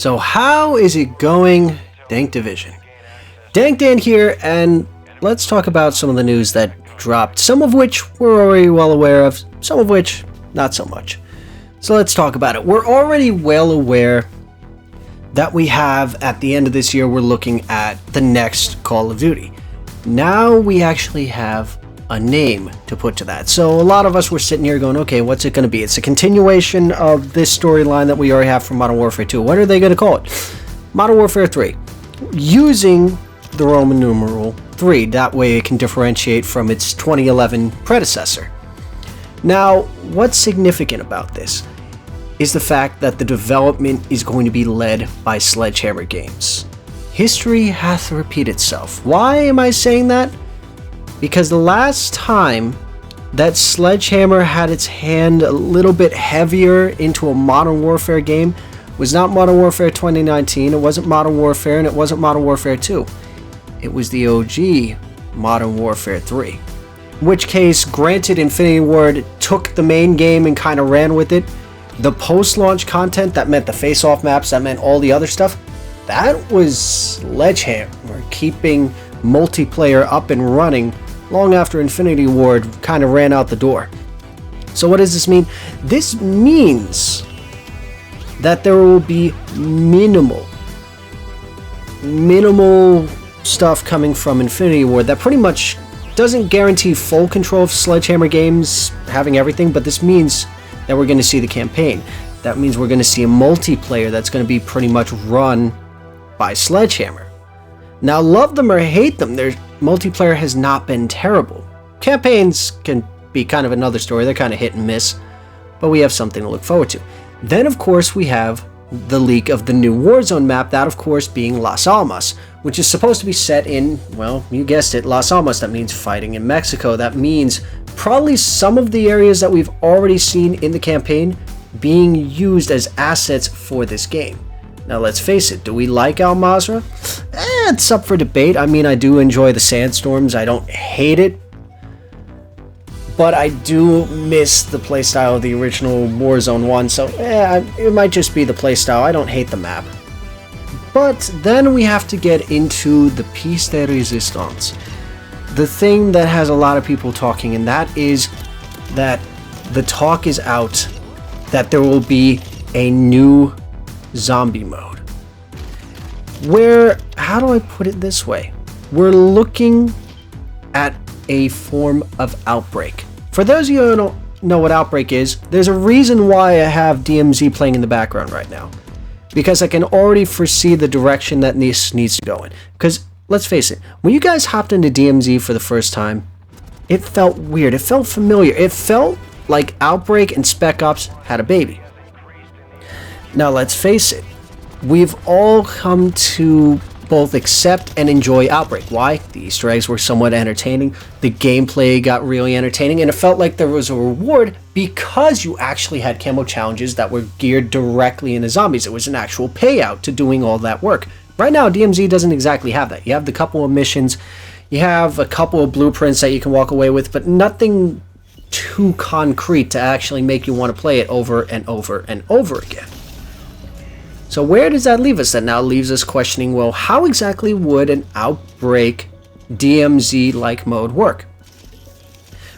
So how is it going, Dank Division? Dank Dan here, and let's talk about some of the news that dropped, some of which we're already well aware of, some of which not so much. So let's talk about it. We're already well aware that we have, at the end of this year, we're looking at the next Call of Duty. Now we actually have a name to put to that. So a lot of us were sitting here going, okay, what's it going to be? It's a continuation of this storyline that we already have from Modern Warfare 2. What are they going to call it? Modern Warfare 3. Using the Roman numeral 3. That way it can differentiate from its 2011 predecessor. Now, what's significant about this is the fact that the development is going to be led by Sledgehammer Games. History hath repeated itself. Why am I saying that? Because the last time that Sledgehammer had its hand a little bit heavier into a Modern Warfare game was not Modern Warfare 2019, it wasn't Modern Warfare, and it wasn't Modern Warfare 2. It was the OG Modern Warfare 3. In which case, granted, Infinity Ward took the main game and kind of ran with it. The post-launch content, that meant the face-off maps, that meant all the other stuff, that was Sledgehammer keeping multiplayer up and running long after Infinity Ward kind of ran out the door. So what does this mean? This means that there will be minimal stuff coming from Infinity Ward that pretty much doesn't guarantee full control of Sledgehammer Games having everything, but this means that we're going to see the campaign. That means we're going to see a multiplayer that's going to be pretty much run by Sledgehammer. Now, love them or hate them, their multiplayer has not been terrible. Campaigns can be kind of another story, they're kind of hit and miss, but we have something to look forward to. Then, of course, we have the leak of the new Warzone map, that, of course, being Las Almas, which is supposed to be set in, well, you guessed it, Las Almas. That means fighting in Mexico. That means probably some of the areas that we've already seen in the campaign being used as assets for this game. Now, let's face it, do we like Al Mazrah? It's up for debate. I mean, I do enjoy the sandstorms. I don't hate it. But I do miss the playstyle of the original Warzone 1, so it might just be the playstyle. I don't hate the map. But then we have to get into the piece de resistance. The thing that has a lot of people talking, and that is that the talk is out that there will be a new zombie mode. Where, how do I put it this way? We're looking at a form of Outbreak. For those of you who don't know what Outbreak is, there's a reason why I have DMZ playing in the background right now. Because I can already foresee the direction that this needs to go in. Because, let's face it, when you guys hopped into DMZ for the first time, it felt weird, it felt familiar, it felt like Outbreak and Spec Ops had a baby. Now, let's face it, we've all come to both accept and enjoy Outbreak. Why? The Easter eggs were somewhat entertaining, the gameplay got really entertaining, and it felt like there was a reward because you actually had camo challenges that were geared directly into zombies. It was an actual payout to doing all that work. Right now, DMZ doesn't exactly have that. You have the couple of missions, you have a couple of blueprints that you can walk away with, but nothing too concrete to actually make you want to play it over and over and over again. So where does that leave us? That now leaves us questioning, well, how exactly would an Outbreak DMZ-like mode work?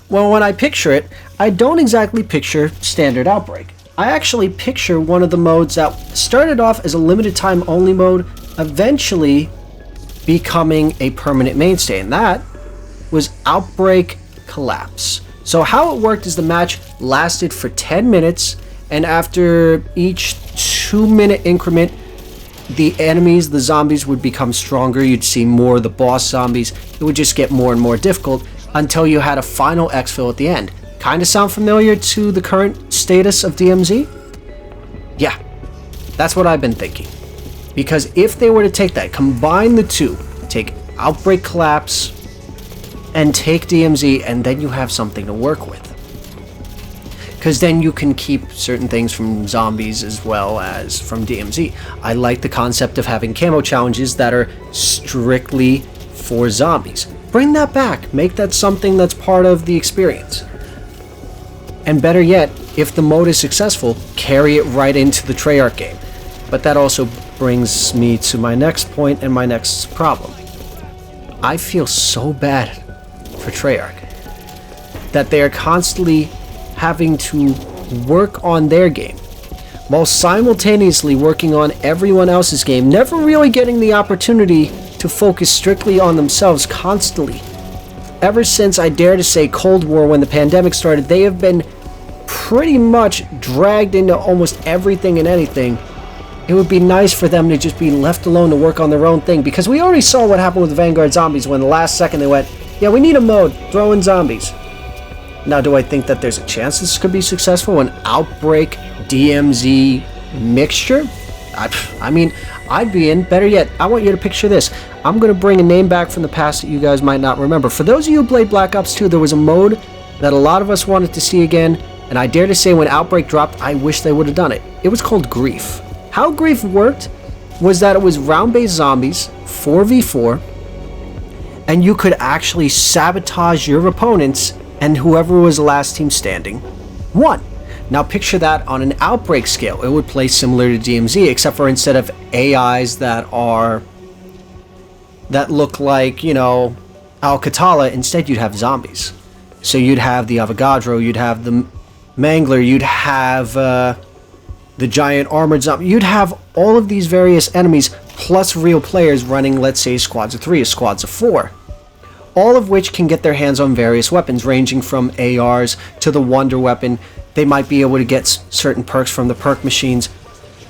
Well, when I picture it, I don't exactly picture standard Outbreak. I actually picture one of the modes that started off as a limited time only mode, eventually becoming a permanent mainstay, and that was Outbreak Collapse. So how it worked is the match lasted for 10 minutes, and after each 2-minute increment, the enemies, the zombies, would become stronger. You'd see more of the boss zombies. It would just get more and more difficult until you had a final exfil at the end. Kind of sound familiar to the current status of DMZ? Yeah, that's what I've been thinking. Because if they were to take that, combine the two, take Outbreak Collapse and take DMZ, and then you have something to work with. Because then you can keep certain things from zombies as well as from DMZ. I like the concept of having camo challenges that are strictly for zombies. Bring that back. Make that something that's part of the experience. And better yet, if the mode is successful, carry it right into the Treyarch game. But that also brings me to my next point and my next problem. I feel so bad for Treyarch that they are constantly having to work on their game while simultaneously working on everyone else's game, never really getting the opportunity to focus strictly on themselves constantly. Ever since, I dare to say, Cold War, when the pandemic started, they have been pretty much dragged into almost everything and anything. It would be nice for them to just be left alone to work on their own thing, because we already saw what happened with Vanguard Zombies when the last second they went, yeah, we need a mode, throw in zombies. Now, do I think that there's a chance this could be successful? An Outbreak DMZ mixture? I mean, I'd be in. Better yet, I want you to picture this. I'm going to bring a name back from the past that you guys might not remember. For those of you who played Black Ops 2, there was a mode that a lot of us wanted to see again, and I dare to say when Outbreak dropped, I wish they would have done it. It was called Grief. How Grief worked was that it was round-based zombies, 4v4, and you could actually sabotage your opponents, and whoever was the last team standing won. Now picture that on an Outbreak scale. It would play similar to DMZ, except for instead of AIs that look like, you know, Al-Qatala, instead you'd have zombies. So you'd have the Avogadro, you'd have the Mangler, you'd have the giant armored zombie. You'd have all of these various enemies plus real players running, let's say, squads of 3 or squads of 4. All of which can get their hands on various weapons, ranging from ARs to the Wonder Weapon. They might be able to get certain perks from the perk machines,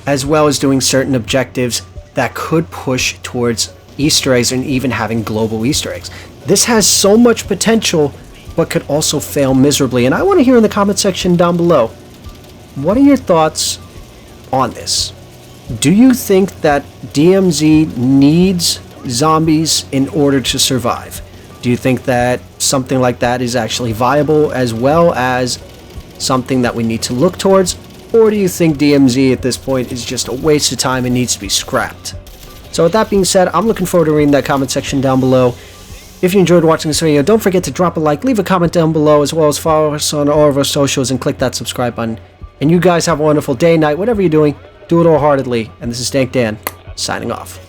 as well as doing certain objectives that could push towards Easter eggs and even having global Easter eggs. This has so much potential, but could also fail miserably. And I want to hear in the comment section down below, what are your thoughts on this? Do you think that DMZ needs zombies in order to survive? Do you think that something like that is actually viable, as well as something that we need to look towards? Or do you think DMZ at this point is just a waste of time and needs to be scrapped? So with that being said, I'm looking forward to reading that comment section down below. If you enjoyed watching this video, don't forget to drop a like, leave a comment down below, as well as follow us on all of our socials and click that subscribe button. And you guys have a wonderful day, night, whatever you're doing, do it wholeheartedly. And this is Dank Dan, signing off.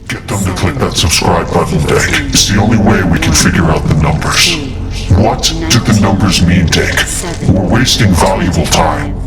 Get them to click that subscribe button, Dick. It's the only way we can figure out the numbers. What do the numbers mean, Dick? We're wasting valuable time.